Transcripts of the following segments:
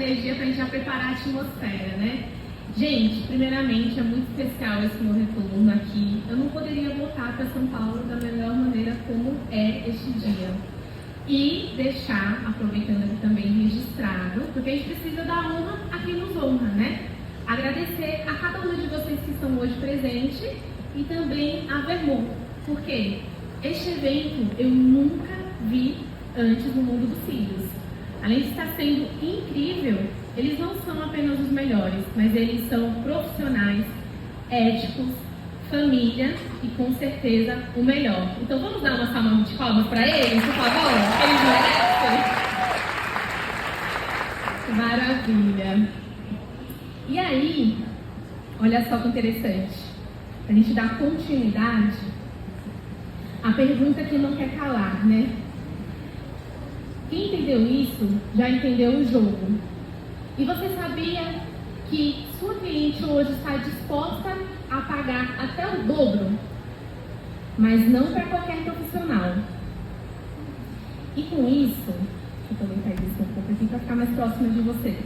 energia para a gente já preparar a atmosfera, né? Gente, primeiramente, é muito especial esse meu retorno aqui. Eu não poderia voltar para São Paulo da melhor maneira como é este dia. E deixar, aproveitando aqui também, registrado, porque a gente precisa dar honra a quem nos honra, né? Agradecer a cada um de vocês que estão hoje presentes e também a Vermont. Por quê? Este evento eu nunca vi antes no mundo dos cílios. Além de estar sendo incrível, eles não são apenas os melhores, mas eles são profissionais, éticos, família e com certeza o melhor. Então vamos dar uma salva de palmas para eles, por favor? Eles merecem? Maravilha! E aí, olha só que interessante, a gente dá continuidade à pergunta que não quer calar, né? Quem entendeu isso, já entendeu o jogo. E você sabia que sua cliente hoje está disposta a pagar até o dobro? Mas não para qualquer profissional. E com isso, deixa eu também cair isso um pouco aqui para ficar mais próxima de vocês.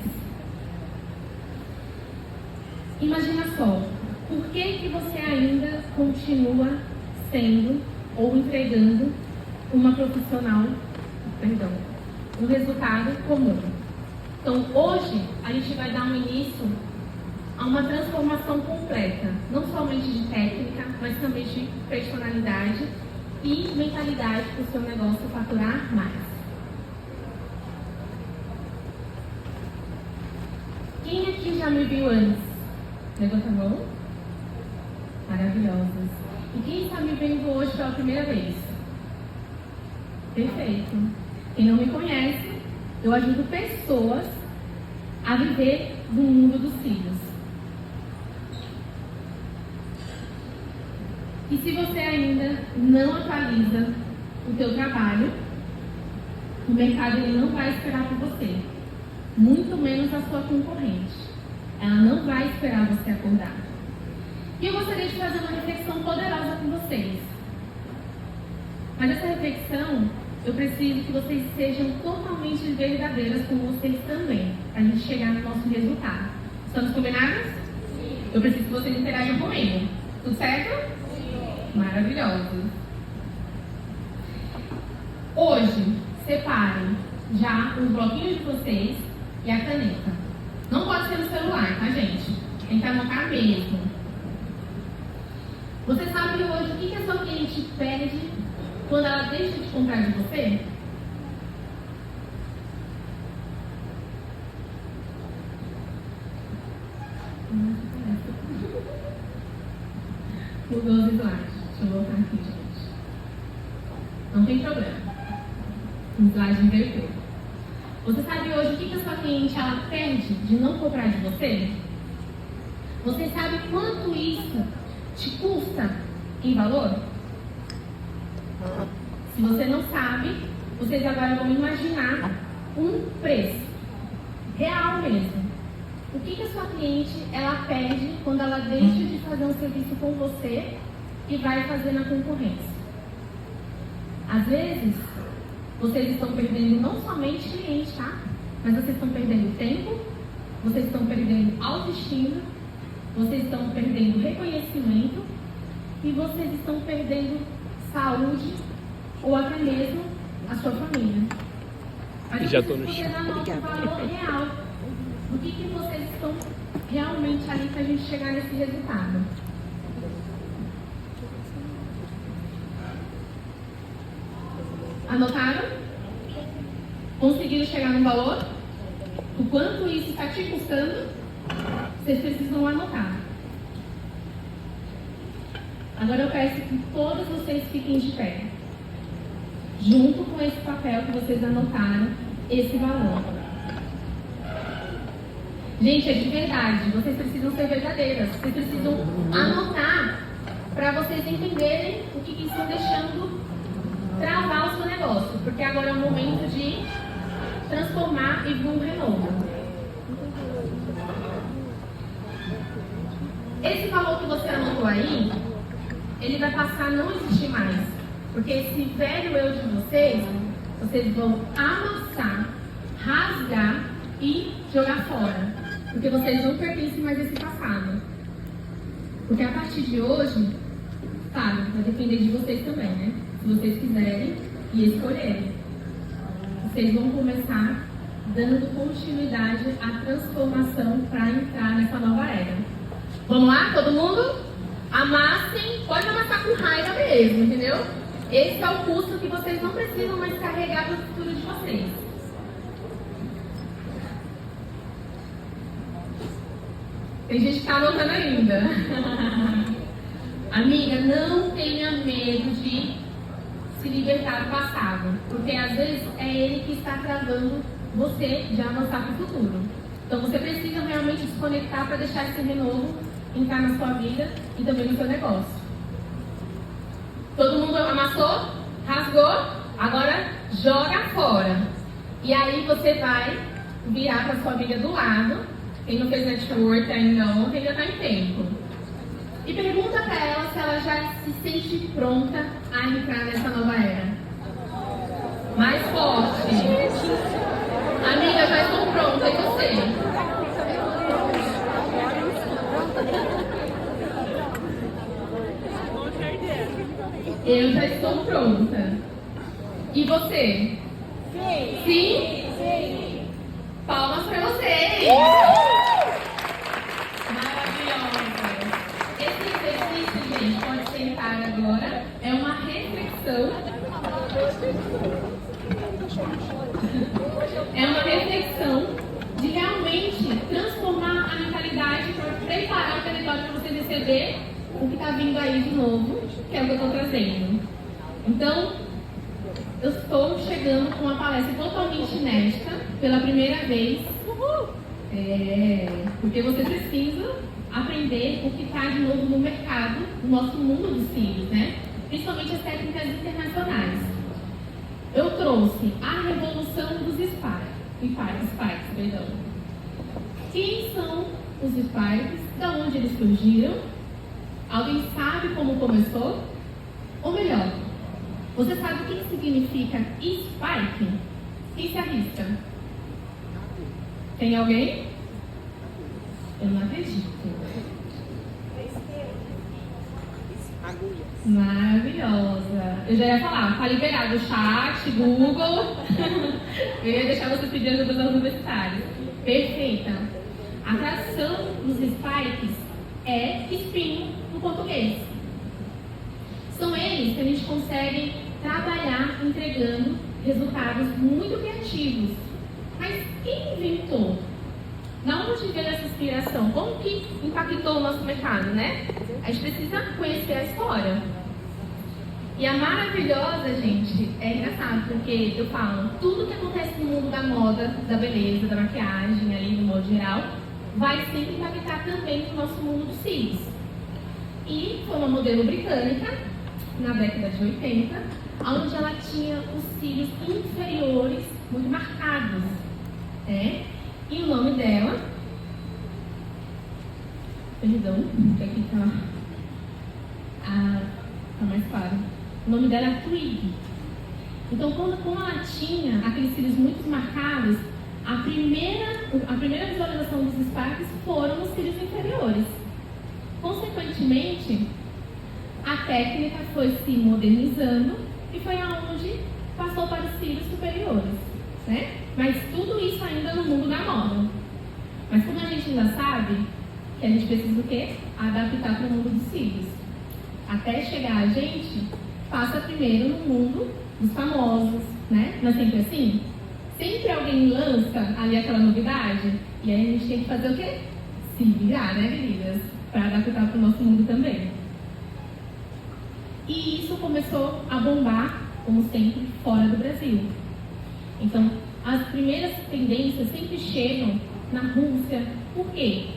Imagina só, por que você ainda continua sendo ou entregando uma profissional, um resultado comum? Então, hoje, a gente vai dar um início a uma transformação completa, não somente de técnica, mas também de personalidade e mentalidade para o seu negócio faturar mais. Quem aqui já me viu antes? Levanta a mão. Maravilhosas. E quem está me vendo hoje pela primeira vez? Perfeito. Quem não me conhece, eu ajudo pessoas a viver do mundo dos cílios. E se você ainda não atualiza o teu trabalho, o mercado ele não vai esperar por você, muito menos a sua concorrente. Ela não vai esperar você acordar. E eu gostaria de fazer uma reflexão poderosa com vocês. Mas essa reflexão, eu preciso que vocês sejam totalmente verdadeiras com vocês também, para a gente chegar no nosso resultado. Estamos combinados? Sim. Eu preciso que vocês interajam comigo. Tudo certo? Sim. Maravilhoso. Hoje, separem já os bloquinhos de vocês e a caneta. Não pode ser no celular, tá, gente? Tem que anotar mesmo. Você sabe hoje o que a sua cliente perde quando ela deixa de comprar de você? Mudou os slides. Deixa eu voltar aqui, gente. Não tem problema. O slide inverteu. Você sabe hoje o que a sua cliente ela perde de não comprar de você? Você sabe quanto isso te custa em valor? Se você não sabe, vocês agora vão imaginar um preço real mesmo. O que a sua cliente ela perde quando ela deixa de fazer um serviço com você e vai fazer na concorrência? Às vezes, vocês estão perdendo não somente cliente, tá? Mas vocês estão perdendo tempo, vocês estão perdendo autoestima, vocês estão perdendo reconhecimento e vocês estão perdendo saúde ou até mesmo a sua família. Mas já estou no chão. Obrigada. Valor real do que vocês estão realmente ali para a gente chegar nesse resultado. Anotaram? Conseguiram chegar no valor? O quanto isso está te custando? Vocês precisam anotar. Agora eu peço que todos vocês fiquem de pé. Junto com esse papel que vocês anotaram, esse valor. Gente, é de verdade. Vocês precisam ser verdadeiras. Vocês precisam anotar para vocês entenderem o que estão deixando travar o seu negócio. Porque agora é o momento de transformar e vir um renovo. Esse valor que você anotou aí, ele vai passar a não existir mais. Porque esse velho eu de vocês vão amassar, rasgar e jogar fora. Porque vocês não pertencem mais a esse passado. Porque a partir de hoje, claro, vai depender de vocês também, né? Se vocês quiserem e escolherem. Vocês vão começar dando continuidade à transformação para entrar nessa nova era. Vamos lá, todo mundo? Amassem, pode amassar com raiva mesmo, entendeu? Esse é o custo que vocês não precisam mais carregar para o futuro de vocês. Tem gente que está anotando ainda. Amiga, não tenha medo de se libertar do passado, porque às vezes é ele que está travando você de avançar para o futuro. Então você precisa realmente se conectar para deixar esse renovo entrar na sua vida e também no seu negócio. Todo mundo amassou? Rasgou? Agora joga fora. E aí você vai virar para sua amiga do lado. Quem não fez network ainda ontem ainda está em tempo. E pergunta para ela se ela já se sente pronta a entrar nessa nova era. Mais forte. Amiga, já estou pronta. E você? Eu já estou pronta. E você? Sim. Sim? Sim. Palmas para vocês. Maravilhosa. Esse exercício, gente, pode sentar agora. É uma reflexão. É uma reflexão de realmente transformar a mentalidade para preparar o território para você receber o que está vindo aí de novo, que é o que eu estou trazendo. Então, eu estou chegando com uma palestra totalmente inédita, pela primeira vez. Porque você precisa aprender o que está de novo no mercado, no nosso mundo dos cílios, né? Principalmente as técnicas internacionais. Eu trouxe a revolução dos spikes, perdão. Quem são os spikes? De onde eles surgiram? Alguém sabe como começou? Ou melhor, você sabe o que significa spike? Quem se arrisca? Tem alguém? Eu não acredito. Maravilhosa. Eu já ia falar, tá liberado o chat, Google. Eu ia deixar você pedir ajuda dos universitários. Perfeita. A tradução dos spikes é espinho no português. São eles que a gente consegue trabalhar entregando resultados muito criativos. Mas quem inventou? Da onde veio essa inspiração? Como que impactou o nosso mercado, né? A gente precisa conhecer a história. E a maravilhosa, gente, é engraçado, porque eu falo, tudo que acontece no mundo da moda, da beleza, da maquiagem, ali no modo geral, vai sempre impactar também no nosso mundo dos cílios. E foi uma modelo britânica, na década de 80, onde ela tinha os cílios inferiores muito marcados, né? E o nome dela, perdão, que aqui tá mais claro. O nome dela é Twig. Então, como ela tinha aqueles cílios muito marcados, a primeira visualização dos spikes foram os cílios inferiores. Consequentemente, a técnica foi se modernizando e foi aonde passou para os cílios superiores, né? Mas tudo isso ainda no mundo da moda. Mas como a gente ainda sabe que a gente precisa o quê? Adaptar para o mundo dos cílios. Até chegar a gente, passa primeiro no mundo dos famosos, né? Não é sempre assim? Sempre alguém lança ali aquela novidade e aí a gente tem que fazer o quê? Se virar, né, queridas? Para adaptar para o nosso mundo também. E isso começou a bombar, como sempre, fora do Brasil. Então, as primeiras tendências sempre chegam na Rússia. Por quê?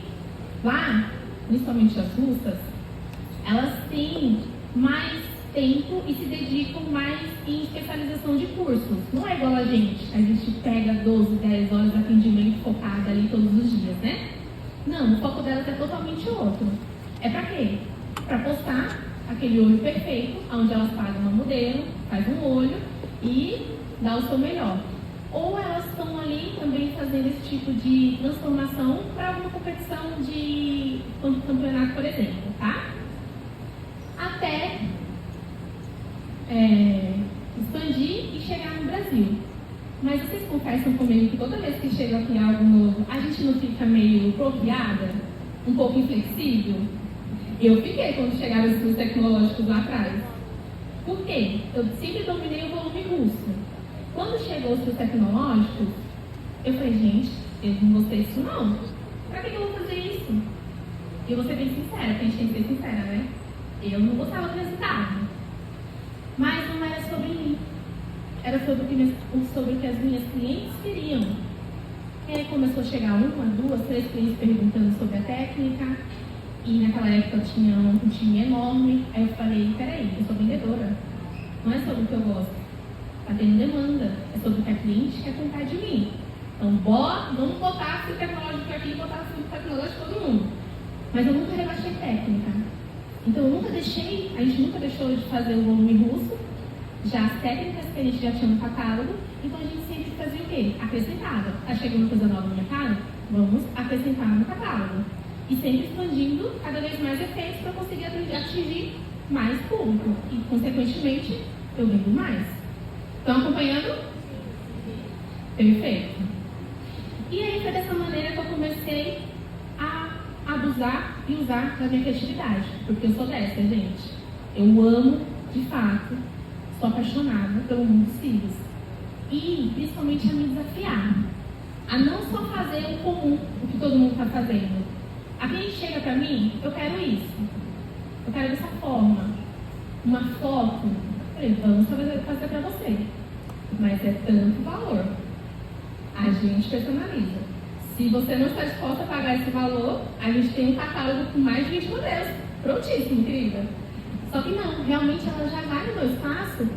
Lá, principalmente as russas, elas têm mais tempo e se dedicam mais em especialização de cursos. Não é igual a gente pega 12, 10 horas de atendimento focado ali todos os dias, né? Não, o foco delas é totalmente outro. É pra quê? Pra postar aquele olho perfeito, onde elas pagam uma modelo, faz um olho e dá o seu melhor. ou elas estão ali também fazendo esse tipo de transformação para alguma competição de campeonato, por exemplo, tá? Até expandir e chegar no Brasil. Mas vocês confessam comigo que toda vez que chega aqui algo novo, a gente não fica meio bloqueada, um pouco inflexível? Eu fiquei quando chegaram os estudos tecnológicos lá atrás. Por quê? Eu sempre dominei o volume russo. Quando chegou os estudos tecnológicos, eu falei, gente, eu não gostei disso não. Pra que eu vou fazer isso? E eu vou ser bem sincera, porque a gente tem que ser sincera, né? Eu não gostava do resultado. Mas não era sobre mim. Era sobre o que as minhas clientes queriam. E aí começou a chegar uma, duas, três clientes perguntando sobre a técnica. E naquela época eu tinha um time enorme. Aí eu falei, peraí, eu sou vendedora. Não é sobre o que eu gosto. Está tendo demanda. É sobre o que a cliente quer comprar de mim. Então, vamos botar fio tecnológico aqui e botar fio tecnológico todo mundo. Mas eu nunca rebaixei técnica. Então, a gente nunca deixou de fazer o volume russo. Já as técnicas que a gente já tinha no catálogo, então a gente sempre fazia o quê? Acrescentava. Está chegando coisa nova no mercado? Vamos acrescentar no catálogo. E sempre expandindo cada vez mais efeitos para conseguir atingir mais público. E, consequentemente, eu vendo mais. Estão acompanhando? Perfeito. E aí foi dessa maneira que eu comecei a abusar e usar da minha criatividade. Porque eu sou dessa, gente. Eu amo, de fato, sou apaixonada pelo mundo dos cílios. E, principalmente, a me desafiar. A não só fazer o comum, o que todo mundo está fazendo. A cliente chega para mim, eu quero isso. Eu quero dessa forma. Uma foto. Eu falei, vamos fazer para você. Mas é tanto valor. A gente personaliza. Se você não está disposta a pagar esse valor, a gente tem um catálogo com mais de 20 modelos. Prontíssimo, querida. Só que não, realmente ela já vai no meu espaço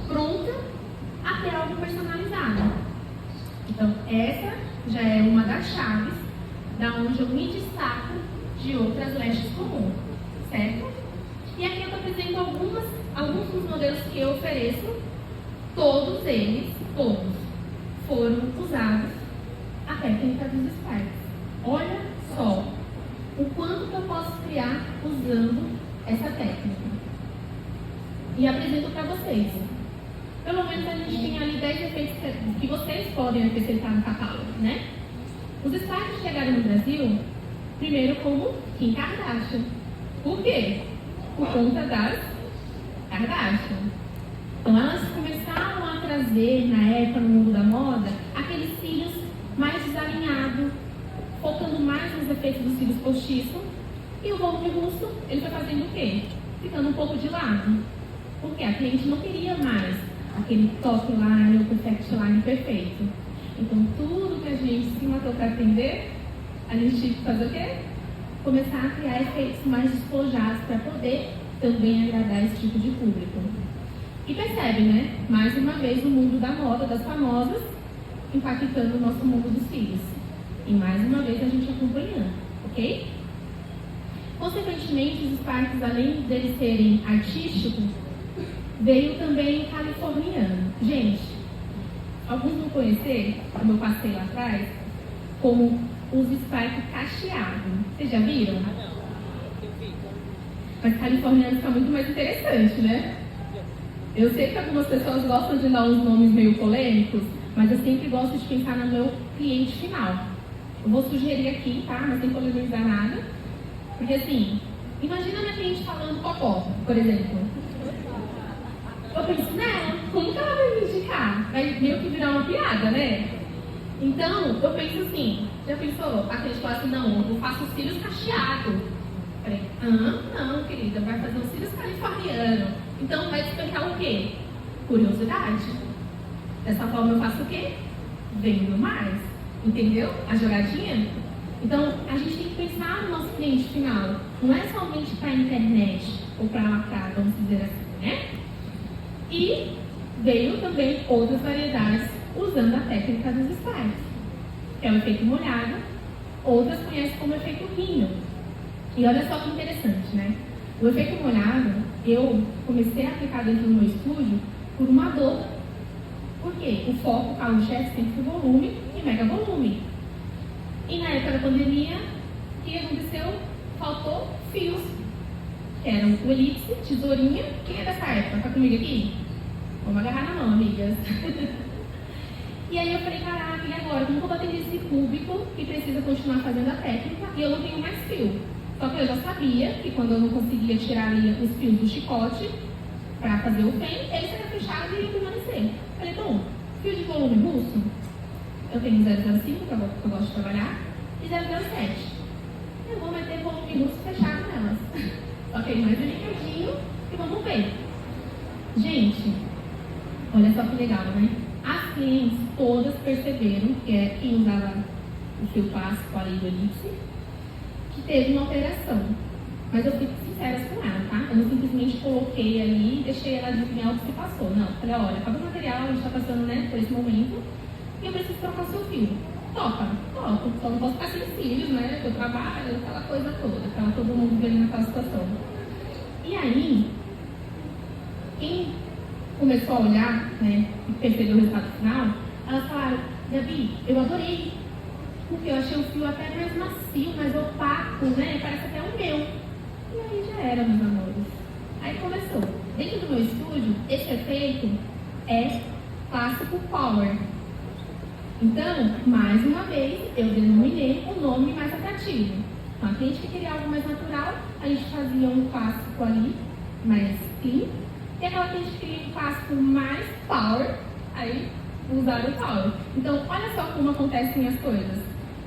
pronta a ter algo personalizado. Então, essa já é uma das chaves da onde eu me destaco de outras lashes comuns, certo? E aqui eu apresento alguns dos modelos que eu ofereço. Todos foram usados a técnica dos spikes. Olha só o quanto que eu posso criar usando essa técnica. E apresento para vocês. Pelo menos a gente tem ali 10 efeitos que vocês podem acrescentar no catálogo, né? Os spikes chegaram no Brasil, primeiro como Kim Kardashian. Por quê? Por conta das Kardashian. Então elas começaram a trazer, na época, no mundo da moda, aqueles cílios mais desalinhados, focando mais nos efeitos dos cílios postiços. E o volume russo, ele foi fazendo o quê? Ficando um pouco de lado. Porque a cliente não queria mais aquele top line, o perfect line perfeito. Então, tudo que a gente se matou para atender, a gente tinha que fazer o quê? Começar a criar efeitos mais despojados para poder também agradar esse tipo de público. E percebe, né? Mais uma vez o mundo da moda, das famosas, impactando o nosso mundo dos cílios. E mais uma vez a gente acompanhando, ok? Consequentemente, os spikes, além deles serem artísticos, veio também californiano. Gente, alguns vão conhecer, como eu passei lá atrás, como os spikes cacheados. Vocês já viram? Mas californiano fica muito mais interessante, né? Eu sei que algumas pessoas gostam de dar uns nomes meio polêmicos, mas eu sempre gosto de pensar no meu cliente final. Eu vou sugerir aqui, tá? Mas sem polemizar nada. Porque assim, imagina a minha cliente falando cocó, por exemplo. Eu penso nela, como que ela vai me indicar? Vai meio que virar uma piada, né? Então, eu penso assim, já pensou? A cliente fala assim, não, eu faço os cílios cacheados. Falei, não, querida, vai fazer os cílios californianos. Então, vai despertar o quê? Curiosidade. Dessa forma, eu faço o quê? Vendo mais. Entendeu? A jogadinha? Então, a gente tem que pensar no nosso cliente final. Não é somente para a internet ou para lacrar, vamos dizer assim, né? E veio também outras variedades usando a técnica dos spikes, que é o efeito molhado, outras conhecem como efeito rinho. E olha só que interessante, né? O efeito molhado, eu comecei a aplicar dentro do meu estúdio por uma dor. Por quê? O foco, o carro-chefe sempre foi volume e mega volume. E na época da pandemia, o que aconteceu? Faltou fios, que eram o elipse, tesourinha. Quem é dessa época? Tá comigo aqui? Vamos agarrar na mão, amigas. E aí eu falei, caraca, e agora? Como que eu vou atender esse público que precisa continuar fazendo a técnica e eu não tenho mais fio? Só que eu já sabia que quando eu não conseguia tirar ali os fios do chicote para fazer o pen, eles seriam fechados e iam permanecer. Falei, bom, fio de volume russo, eu tenho 005, que eu gosto de trabalhar, e 007. Eu vou meter volume russo fechado nelas. Ok, mais delicadinho e vamos ver. Gente, olha só que legal, né? As clientes todas perceberam, que é quem usava o fio clássico ali do elipse, que teve uma alteração. Mas eu fui sincera com ela, tá? Eu não simplesmente coloquei ali e deixei ela adivinhar o que se passou. Não, falei, olha, acabou o material, a gente está passando, né, por esse momento, e eu preciso trocar o seu fio. Topa, topo, só não posso ficar sem cílios, né? Eu trabalho, aquela coisa toda, aquela todo mundo vendo naquela situação. E aí, quem começou a olhar, né, e percebeu o resultado final, elas falaram, Gabi, eu adorei, porque eu achei o fio até mais macio, mais opaco, né, parece até o meu. E aí já era, meus amores. Aí começou. Dentro do meu estúdio, esse efeito é clássico power. Então, mais uma vez, eu denominei o nome mais atrativo. Então, a cliente que queria algo mais natural, a gente fazia um clássico ali, mais clean. E aquela cliente que queria um clássico mais power, aí usaram o power. Então, olha só como acontecem as coisas.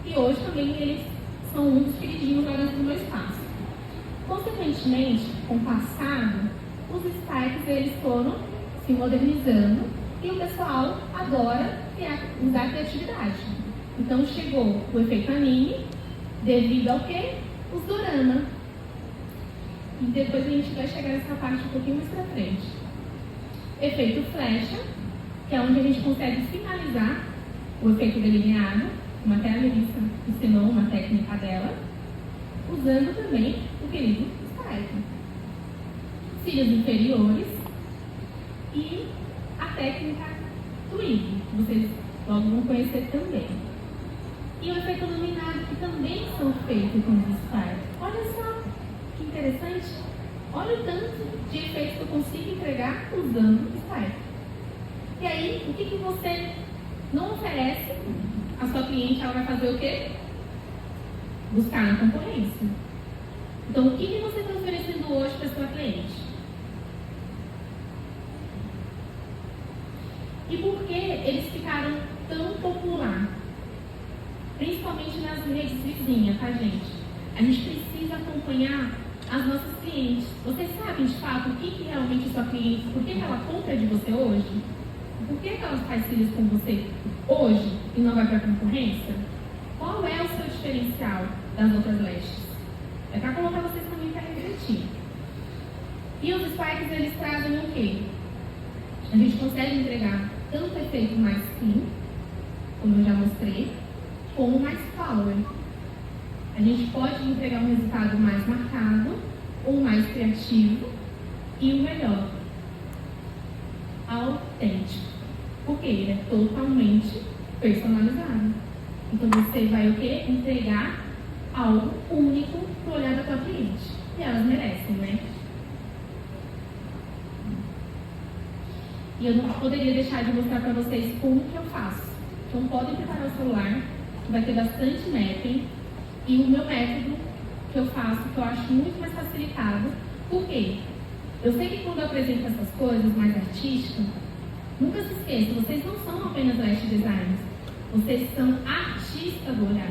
E hoje também eles são um dos queridinhos lá dentro do meu espaço. Consequentemente, com o passado, os spikes eles foram se modernizando e o pessoal adora usar a criatividade. Então chegou o efeito anime, devido ao quê? Os dorama. E depois a gente vai chegar nessa parte um pouquinho mais pra frente. Efeito flecha, que é onde a gente consegue finalizar o efeito delineado, como até a Melissa ensinou uma técnica dela, usando também o querido spike. Cílios inferiores e a técnica twig, que vocês logo vão conhecer também. E o efeito iluminado, que também são feitos com os spikes. Olha só que interessante. Olha o tanto de efeitos que eu consigo entregar usando o spike. E aí, o que você não oferece, a sua cliente ela vai fazer o quê? Buscar na concorrência. Então, o que você está oferecendo hoje para a sua cliente? E por que eles ficaram tão popular? Principalmente nas redes vizinhas, tá, gente? A gente precisa acompanhar as nossas clientes. Vocês sabem, de fato, o que realmente a sua cliente, por que ela compra de você hoje? Por que ela faz cílios com você hoje e não vai para a concorrência? Qual é o seu diferencial das outras lashes? É para colocar vocês também para refletir. E os spikes, eles trazem o quê? A gente consegue entregar tanto efeito mais clean, como eu já mostrei, como mais power. A gente pode entregar um resultado mais marcado, ou mais criativo, e o melhor, autêntico. Porque ele é totalmente personalizado. Então você vai o quê? Entregar algo único pro olhar da tua cliente. E elas merecem, né? E eu não poderia deixar de mostrar para vocês como que eu faço. Então podem preparar o celular, que vai ter bastante mapping. E o meu método que eu faço, que eu acho muito mais facilitado. Por quê? Eu sei que quando eu apresento essas coisas mais artísticas, nunca se esqueça, vocês não são apenas lash designers. Vocês são artistas do olhar.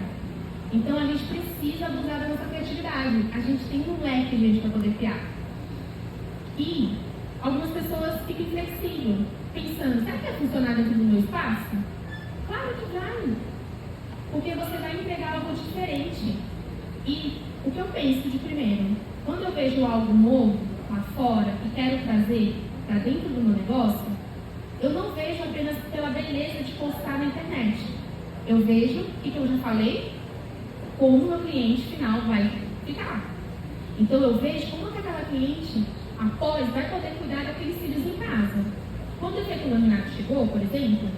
Então a gente precisa abusar da nossa criatividade. A gente tem um leque, gente, para poder criar. E algumas pessoas ficam flexíveis, pensando, será que vai funcionar dentro do meu espaço? Claro que vai. Porque você vai entregar algo diferente. E o que eu penso de primeiro? Quando eu vejo algo novo lá fora e quero trazer para dentro do meu negócio, eu não vejo apenas pela beleza de postar na internet. Eu vejo, o que eu já falei, como o meu cliente final vai ficar. Então eu vejo como que aquela cliente, após, vai poder cuidar daqueles cílios em casa. Quando o efeito laminado chegou, por exemplo,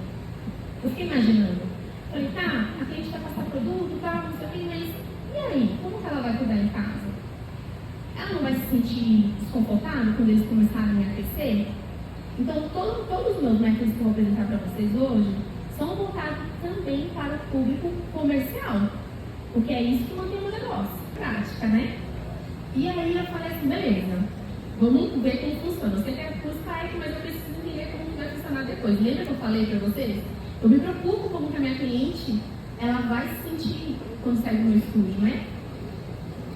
eu fiquei imaginando. Falei, tá, a cliente vai passar produto, tá, não sei o que, mas e aí? Como que ela vai cuidar em casa? Ela não vai se sentir desconfortável quando eles começarem a aquecer? Então, todos os meus métodos que eu vou apresentar para vocês hoje são voltados também para o público comercial, porque é isso que mantém o meu negócio, prática, né? E aí eu falei assim, beleza, vamos ver como funciona. Você quer o Spike, mas eu preciso entender como vai funcionar depois. Lembra que eu falei para vocês? Eu me preocupo como que a minha cliente ela vai se sentir quando sair do meu estúdio, né?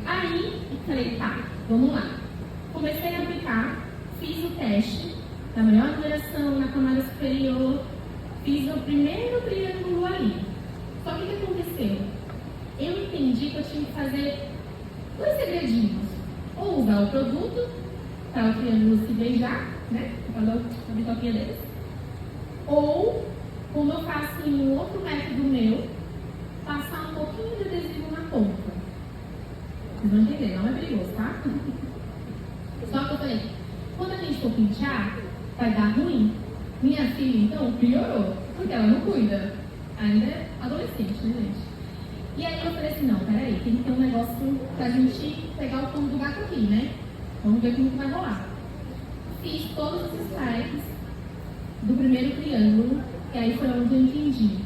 Aí, falei, tá, vamos lá. Comecei a aplicar, fiz o teste da melhor duração na camada superior, fiz o primeiro triângulo ali. Só que o que aconteceu? Eu entendi que eu tinha que fazer 2 segredinhos. Ou usar o produto, para o triângulo se beijar, né? Falou a bitoquinha deles. Ou, como eu faço em um outro método meu, passar um pouquinho de adesivo na ponta. Vocês vão entender, não é perigoso, tá? Só que eu falei, quando a gente for pinchar, vai dar ruim. Minha filha, então, piorou, porque ela não cuida. Ainda é adolescente, né, gente? E aí eu falei assim, não, peraí, tem que ter um negócio pra gente pegar o fundo do gato aqui, né? Vamos ver como que vai rolar. Fiz todos os slides do primeiro triângulo, e aí foi onde eu entendi.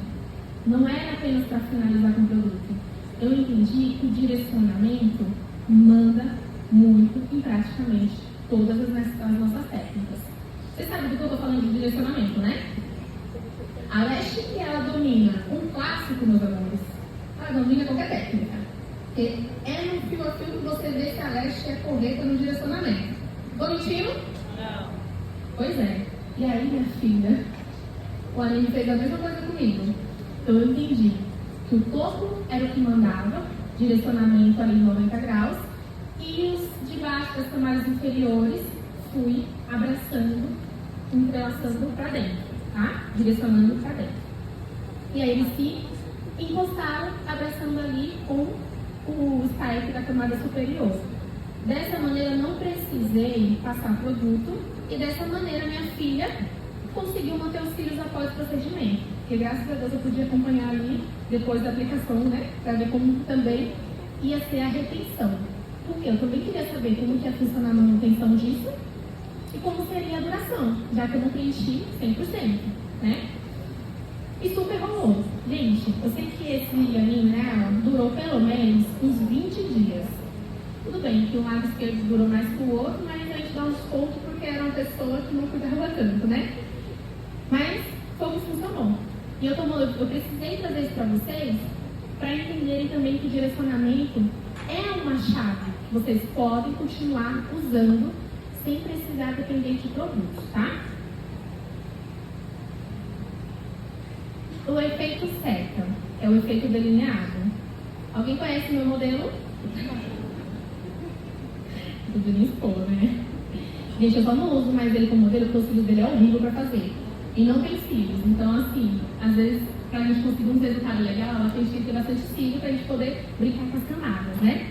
Não era apenas para finalizar com o produto. Eu entendi que o direcionamento manda muito em praticamente todas as nossas técnicas. Você sabe do que eu estou falando de direcionamento, né? A Leste, que ela domina um clássico, meus amores, ela domina qualquer técnica. Porque é no fio a fio que você vê se a Leste é correta no direcionamento. Bonitinho? Não. Pois é. E aí, minha filha, o Aline fez a mesma coisa comigo. Então eu entendi que o topo era o que mandava, direcionamento ali em 90 graus, e os de baixo das camadas inferiores fui abraçando, entrelaçando para dentro, tá? Direcionando para dentro. E aí eles se encostaram, abraçando ali com o spike da camada superior. Dessa maneira não precisei passar produto e dessa maneira minha filha conseguiu manter os cílios após o procedimento. Porque graças a Deus eu podia acompanhar ali depois da aplicação, né? Para ver como também ia ser a retenção. Porque eu também queria saber como que ia funcionar a manutenção disso e como seria a duração, já que eu não preenchi 100%, né? E super rolou. Gente, eu sei que esse aninho, né, durou pelo menos uns 20 dias. Tudo bem que o lado esquerdo durou mais que o outro, mas a gente dá um desconto porque era uma pessoa que não cuidava tanto, né? Mas como funcionou. E eu precisei trazer isso para vocês para entenderem também que o direcionamento é uma chave que vocês podem continuar usando sem precisar depender de produtos, tá? O efeito seta é o efeito delineado. Alguém conhece meu modelo? Tudo me expor, né? Gente, eu só não uso mais ele como modelo porque o cílio dele é horrível para fazer. E não tem cílios. Então, assim, às vezes, para a gente conseguir um resultado legal, a gente tem que ter bastante cílio para a gente poder brincar com as camadas, né?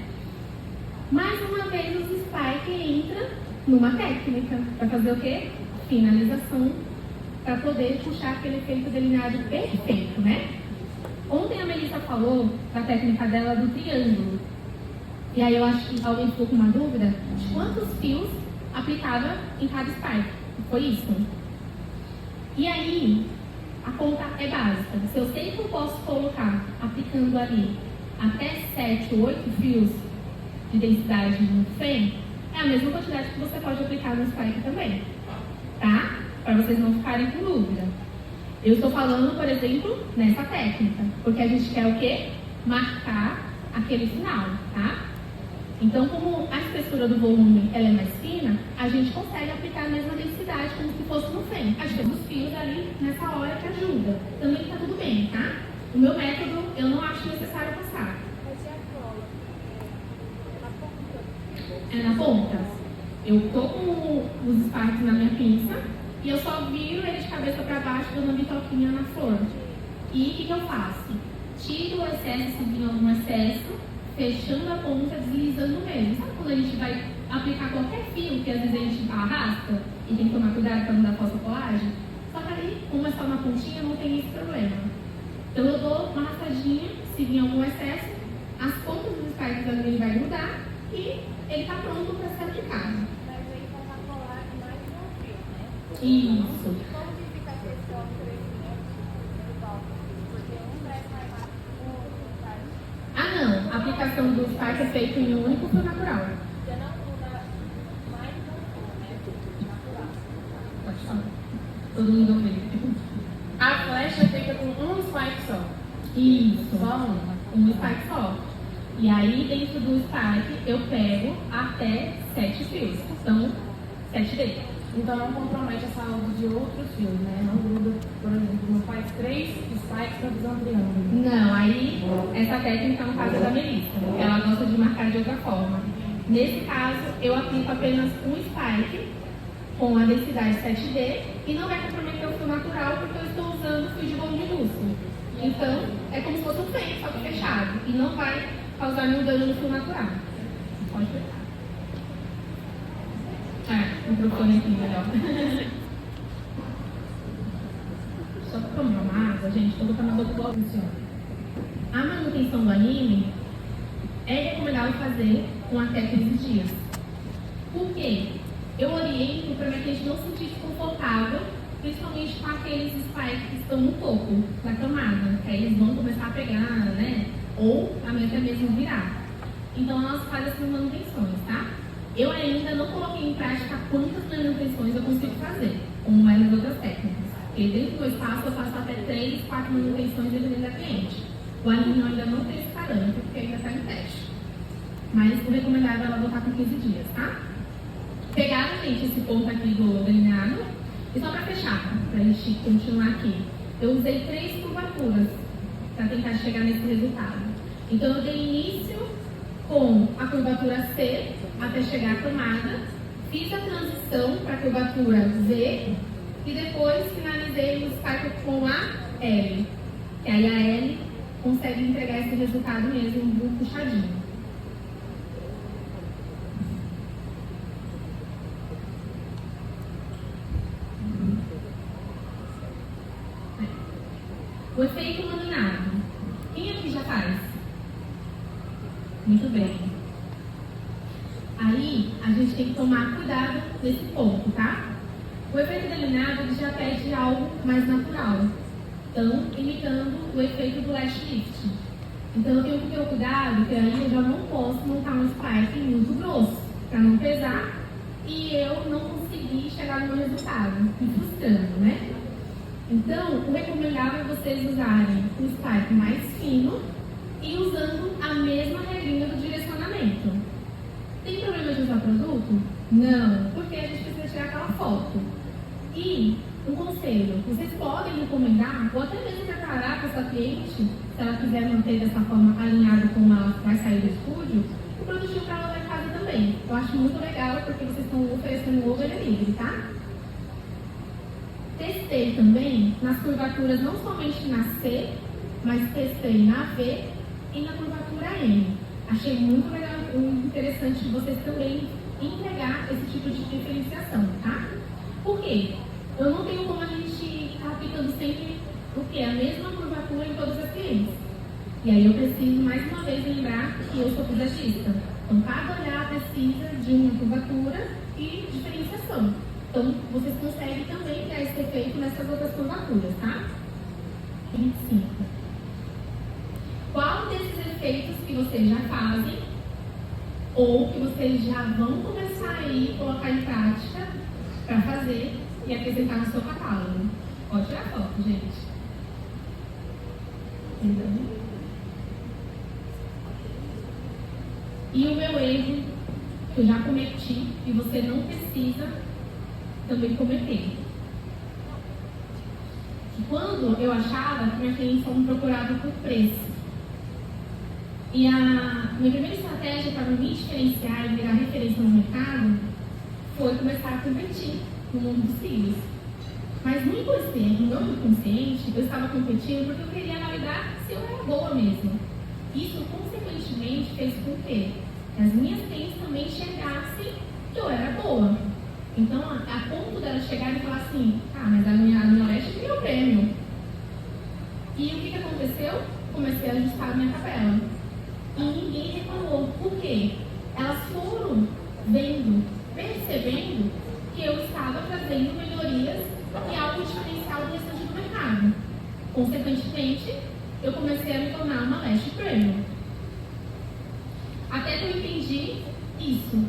Mais uma vez, o Spike entra numa técnica para fazer o quê? Finalização, para poder puxar aquele efeito delineado perfeito, né? Ontem a Melissa falou da técnica dela do triângulo. E aí eu acho que alguém ficou com uma dúvida de quantos fios aplicava em cada spike. Foi isso? E aí, a conta é básica. Se eu sei que eu posso colocar, aplicando ali, até 7 ou 8 fios de densidade no FEM, é a mesma quantidade que você pode aplicar no spike também. Tá? Para vocês não ficarem com dúvida. Eu estou falando, por exemplo, nessa técnica, porque a gente quer o quê? Marcar aquele final, tá? Então, como a espessura do volume ela é mais fina, a gente consegue aplicar a mesma densidade como se fosse no FEM. A gente tem os fios ali nessa hora que ajuda. Também está tudo bem, tá? O meu método, eu não acho necessário passar. Mas e a cola? Na ponta? É na ponta. Eu tô com os sparks na minha pinça e eu só viro ele de cabeça para baixo dando uma bitoquinha na flor. E o que eu faço? Tiro o excesso, se vir algum excesso, fechando a ponta, deslizando mesmo. Sabe quando a gente vai aplicar qualquer fio que às vezes a gente arrasta? e tem que tomar cuidado para não dar falsa colagem. Só que aí, como é só uma pontinha, não tem esse problema. Então eu dou uma raspadinha, se vir algum excesso, as pontas dos spikes ele vai grudar e ele está pronto para ser aplicado. Mas aí tá uma colagem mais no fio, né? Isso. Como que fica a questão do crescimento do palco? Porque um cresce mais rápido que o outro, sabe? Ah não, a aplicação do spike é feita em um único fio natural. Você não usa mais de um fio, né? Natural. Pode falar. Todo mundo ouviu. A flecha é feita com um spike só. Isso. Só Um spike só. E aí, dentro do spike, eu pego até 7 fios. São 7 dedos. Então não compromete a saúde de outros fios, né? Não gruda, por exemplo, não faz 3 spikes para fazer um triângulo. Não, aí, essa técnica é no caso da Melissa. Ela gosta de marcar de outra forma. Nesse caso, eu aplico apenas um spike com a densidade 7D e não vai comprometer o fio natural porque eu estou usando fio de bolo minúsculo. Então, é como se fosse um fênix, só que fechado. E não vai causar nenhum dano no fio natural. Pode pegar. O microfone aqui melhor. Só para tomar uma água, gente, estou botando a boca igual funciona. A manutenção do anime é recomendável fazer com até 15 dias. Por quê? Eu oriento para que a gente não se sentisse confortável, principalmente com aqueles spikes que estão no topo da camada, que aí eles vão começar a pegar, né? Ou até mesmo virar. Então, nós fazemos essas manutenções, tá? Eu ainda não coloquei em prática quantas manutenções eu consigo fazer, como várias outras técnicas. Porque dentro do espaço eu faço até 3, 4 manutenções dependendo da cliente. O anime ainda não tem esse parâmetro, porque ainda está em teste. Mas o recomendável é ela botar com 15 dias, tá? Pegaram, gente, esse ponto aqui do delineado. E só para fechar, para a gente continuar aqui. Eu usei 3 curvaturas para tentar chegar nesse resultado. Então eu dei início com a curvatura C até chegar à camada, fiz a transição para a curvatura Z e depois finalizei o spike com a L. Que aí a L consegue entregar esse resultado mesmo do puxadinho. O efeito laminado. Quem aqui já faz? Muito bem. Aí, a gente tem que tomar cuidado nesse ponto, tá? O efeito laminado ele já pede algo mais natural. Então, imitando o efeito do lash lift. Então, eu tenho que ter o cuidado que aí eu já não posso montar um spike muito grosso, para não pesar e eu não conseguir chegar no meu resultado, me frustrando, né? Então, o recomendável é vocês usarem um spike mais fino e usando a mesma regrinha do direcionamento. Tem problema de usar produto? Não, porque a gente precisa tirar aquela foto. E um conselho, vocês podem recomendar, ou até mesmo preparar para sua cliente, se ela quiser manter dessa forma alinhado com ela vai sair do estúdio, o produtinho para ela vai casa também. Eu acho muito legal porque vocês estão oferecendo o over livre, tá? Testei também nas curvaturas, não somente na C, mas testei na V e na curvatura M. Achei muito legal, interessante vocês também entregar esse tipo de diferenciação, tá? Por quê? Eu não tenho como a gente estar aplicando sempre o quê? A mesma curvatura em todas as clientes. E aí eu preciso mais uma vez lembrar que eu sou pisatista. Então cada olhar precisa de uma curvatura e diferenciação. Então, vocês conseguem também ter esse efeito nessas outras curvaturas, tá? 25. Qual desses efeitos que vocês já fazem ou que vocês já vão começar aí a colocar em prática para fazer e apresentar no seu catálogo? Pode tirar foto, gente. Então. E o meu erro que eu já cometi e você não precisa também cometer. Quando eu achava que minha cliente só me procurava por preço. E a minha primeira estratégia para me diferenciar e virar referência no mercado foi começar a competir no mundo dos cílios. Mas no inconsciente, no meu inconsciente, eu estava competindo porque eu queria validar se eu era boa mesmo. Isso, consequentemente, fez com que as minhas clientes também enxergassem que eu era boa. Então, a ponto dela chegar e falar assim, mas a minha leste ganhou o prêmio. E o que aconteceu? Comecei a ajustar a minha tabela. E ninguém reclamou. Por quê? Elas foram percebendo que eu estava trazendo melhorias e algo diferencial do restante do mercado. Consequentemente, eu comecei a me tornar uma Last Premium. Até que eu entendi isso,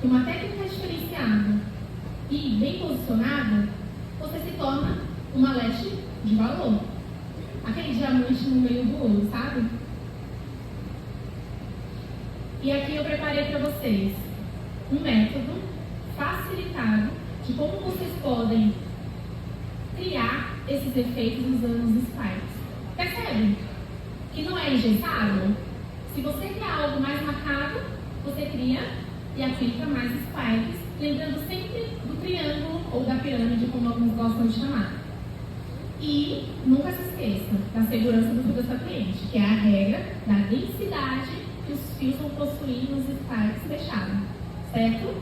que uma técnica diferenciada e bem posicionada, você se torna uma Last de valor. Aquele diamante no meio do ouro, sabe? E aqui eu preparei para vocês um método facilitado de como vocês podem criar esses efeitos usando os spikes. Percebe? Que não é engessado? Se você quer algo mais marcado, você cria e aplica mais spikes, lembrando sempre do triângulo ou da pirâmide, como alguns gostam de chamar. E nunca se esqueça da segurança do fio da sua cliente, que é a regra da densidade que os fios vão possuir nos spikes fechados. Certo?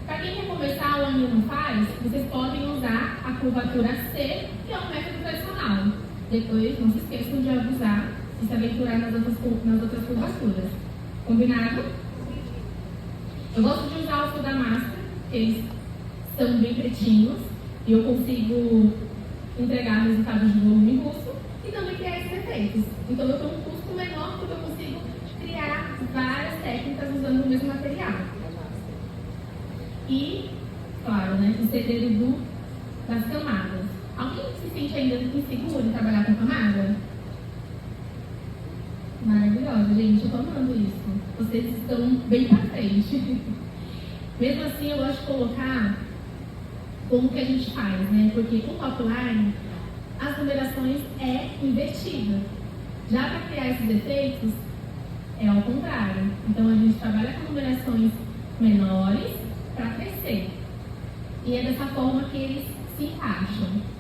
Para quem quer começar ou ainda não faz, vocês podem usar a curvatura C, que é um método tradicional. Depois, não se esqueçam de abusar e se aventurar nas outras curvaturas. Combinado? Eu gosto de usar o fio da máscara, porque eles são bem pretinhos e eu consigo entregar resultados de volume russo e também criar esses efeitos. Então, eu tenho um custo menor porque eu consigo criar várias técnicas usando o mesmo material. E, claro, o segredo das camadas. Alguém se sente ainda inseguro em trabalhar com camada? Maravilhosa, gente, eu tô amando isso. Vocês estão bem pra frente. Mesmo assim, eu gosto de colocar como que a gente faz, Porque com o top-line, as numerações é invertida. Já para criar esses efeitos, é ao contrário. Então, a gente trabalha com numerações menores para crescer. E é dessa forma que eles se encaixam.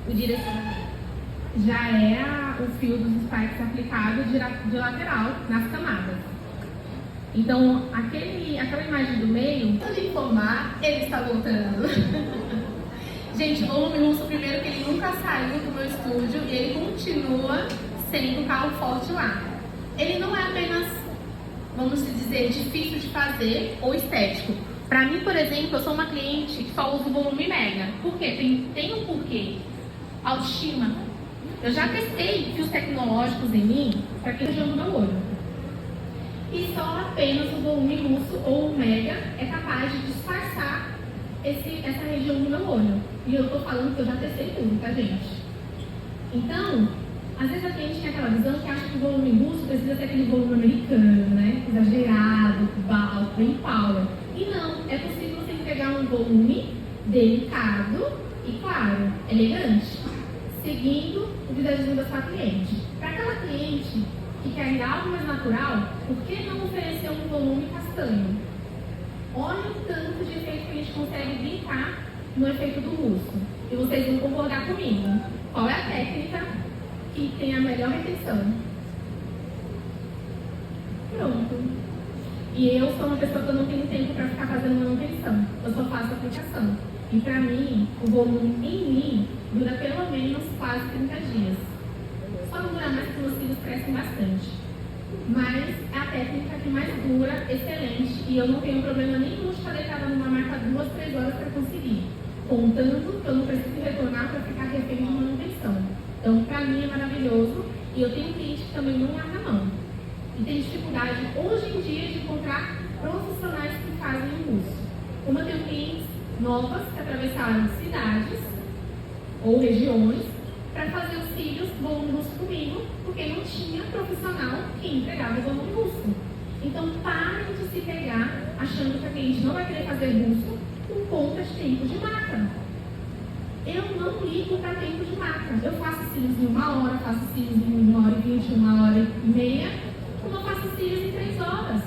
O direcionamento já é o fio dos spikes aplicado de lateral nas camadas. Então, aquela imagem do meio, antes de informar, ele está voltando. Gente, o volume russo, primeiro que ele nunca saiu do meu estúdio e ele continua sendo um carro forte lá. Ele não é apenas, vamos dizer, difícil de fazer ou estético. Para mim, por exemplo, eu sou uma cliente que só usa o volume mega. Por quê? Tem um porquê. Autoestima. Eu já testei fios tecnológicos em mim para quem região do meu olho. E só apenas o volume russo ou o mega é capaz de disfarçar essa região do meu olho. E eu tô falando que eu já testei tudo, tá, gente? Então, às vezes a cliente tem aquela visão que acha que o volume russo precisa ser aquele volume americano, Exagerado, alto, bem power. E não, é possível você entregar um volume delicado e, claro, elegante, seguindo o visagismo da sua cliente. Para aquela cliente que quer algo mais natural, por que não oferecer um volume castanho? Olha o tanto de efeito que a gente consegue brincar no efeito do russo. E vocês vão concordar comigo. Qual é a técnica que tem a melhor retenção? Pronto. E eu sou uma pessoa que eu não tenho tempo para ficar fazendo manutenção. Eu só faço aplicação. E para mim, o volume em mim dura pelo menos quase 30 dias. Só não dura mais porque meus filhos crescem bastante. Mas é a técnica que mais dura, excelente. E eu não tenho problema nenhum de estar deitada numa marca 2, 3 horas para conseguir. Contando que eu não preciso retornar para ficar refém de manutenção. Então, para mim é maravilhoso. E eu tenho cliente que também não larga a mão. E tem dificuldade hoje em dia de encontrar profissionais que fazem o curso. Como eu tenho clientes novas que atravessaram cidades ou regiões para fazer os cílios volume russo comigo, porque não tinha profissional que entregava o volume russo. Então, parem de se pegar achando que a cliente não vai querer fazer russo por conta de tempo de marca. Eu não ligo para tempo de marca. Eu faço cílios em 1 hora, faço cílios em 1h20, 1h30. Eu não faço cílios em 3 horas.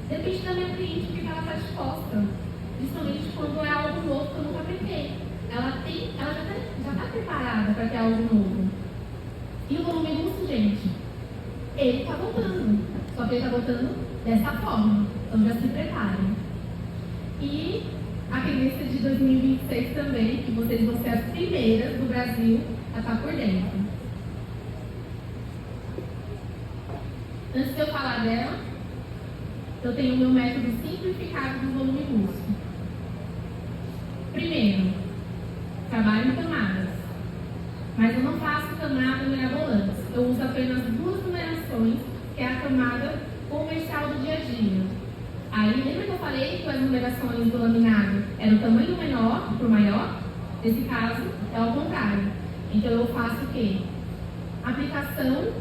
Depende da minha cliente, o que ela está disposta. Principalmente quando é algo novo que eu nunca apliquei. Ela já está preparada para ter algo novo. E o volume russo, gente, ele está voltando. Só que ele está voltando dessa forma. Então já se preparem. E a tendência de 2026 também, que vocês vão ser as primeiras do Brasil a estar por dentro. Antes de eu falar dela, eu tenho o meu método simplificado do volume russo. Primeiro, trabalho em camadas. Mas eu não faço camada mirabolantes. Eu uso apenas 2 numerações, que é a camada comercial do dia a dia. Aí, lembra que eu falei que as numerações do laminado eram o tamanho menor para o maior? Nesse caso, é ao contrário. Então, eu faço o quê? Aplicação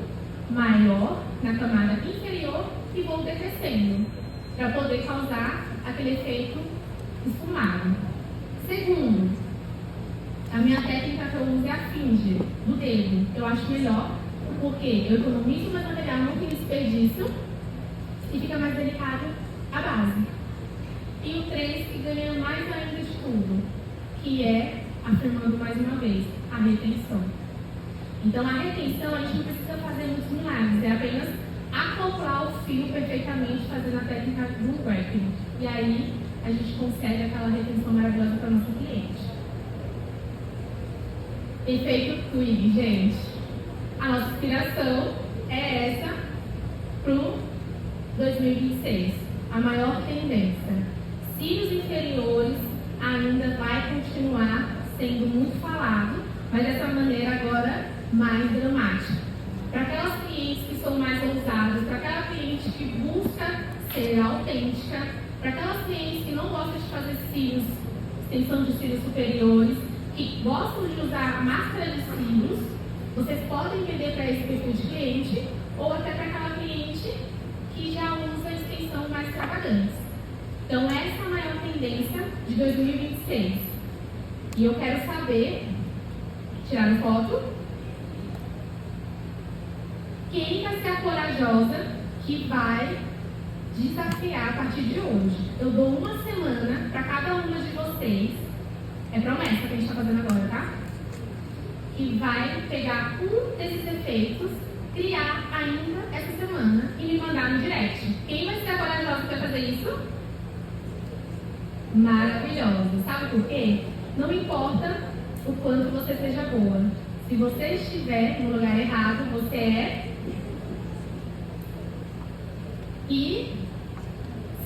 maior na camada inferior e vou decrescendo, para poder causar aquele efeito esfumado. Segundo, a minha técnica que eu uso é a finge, do dedo. Eu acho melhor, porque eu economizo mais material, não tenho desperdício e fica mais delicado a base. E o 3, que ganha mais ainda de tudo, que é, afirmando mais uma vez, a retenção. Então, a retenção, a gente não precisa fazer muitos milagres, é apenas acoplar o fio perfeitamente, fazendo a técnica do wrapping. E aí, a gente consegue aquela retenção maravilhosa para o nosso cliente. Efeito Twig, gente. A nossa inspiração é essa para o 2026. A maior tendência. Cílios inferiores ainda vai continuar sendo muito falado, mas dessa maneira agora mais dramática. Para aquelas clientes que são mais ousadas, para aquela cliente que busca ser autêntica, para aquelas clientes que não gostam de fazer cílios, extensão de cílios superiores, que gostam de usar máscara de cílios, vocês podem vender para esse perfil de cliente, ou até para aquela cliente que já usa extensão mais extravagante. Então, essa é a maior tendência de 2026. E eu quero saber, tiraram foto? Quem vai ser a corajosa que vai desafiar a partir de hoje? Eu dou uma semana para cada uma de vocês. É promessa que a gente está fazendo agora, tá? Que vai pegar um desses efeitos, criar ainda essa semana e me mandar no direct. Quem vai ser a corajosa que vai fazer isso? Maravilhosa. Sabe por quê? Não importa o quanto você seja boa. Se você estiver no lugar errado, você é. E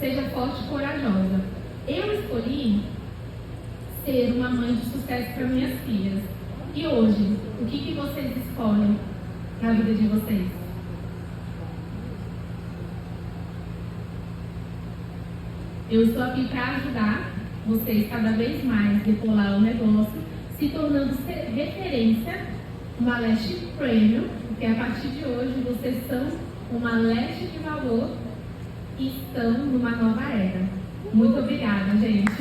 seja forte e corajosa. Eu escolhi ser uma mãe de sucesso para minhas filhas. E hoje, o que vocês escolhem na vida de vocês? Eu estou aqui para ajudar vocês cada vez mais a decolar o negócio, se tornando referência uma Lash Premium, porque a partir de hoje vocês são uma Lash de valor e estão numa nova era. Muito obrigada, gente.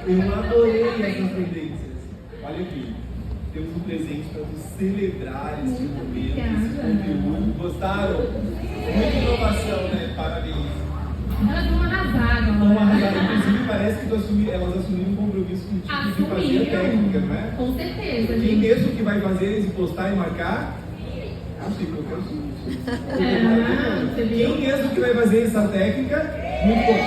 Eu adorei essas tendências. Olha aqui, temos um presente para nos celebrar este momento, esse conteúdo. Gostaram? Muita inovação, né? Parabéns. Elas vão arrasar Vão agora. arrasar. Inclusive, parece que elas assumiram um compromisso contigo de fazer a técnica, não é? Com certeza, Quem gente. mesmo que vai fazer eles postar e marcar? Achei que eu quero sim. Você viu? Quem mesmo que vai fazer essa técnica? Muito bom.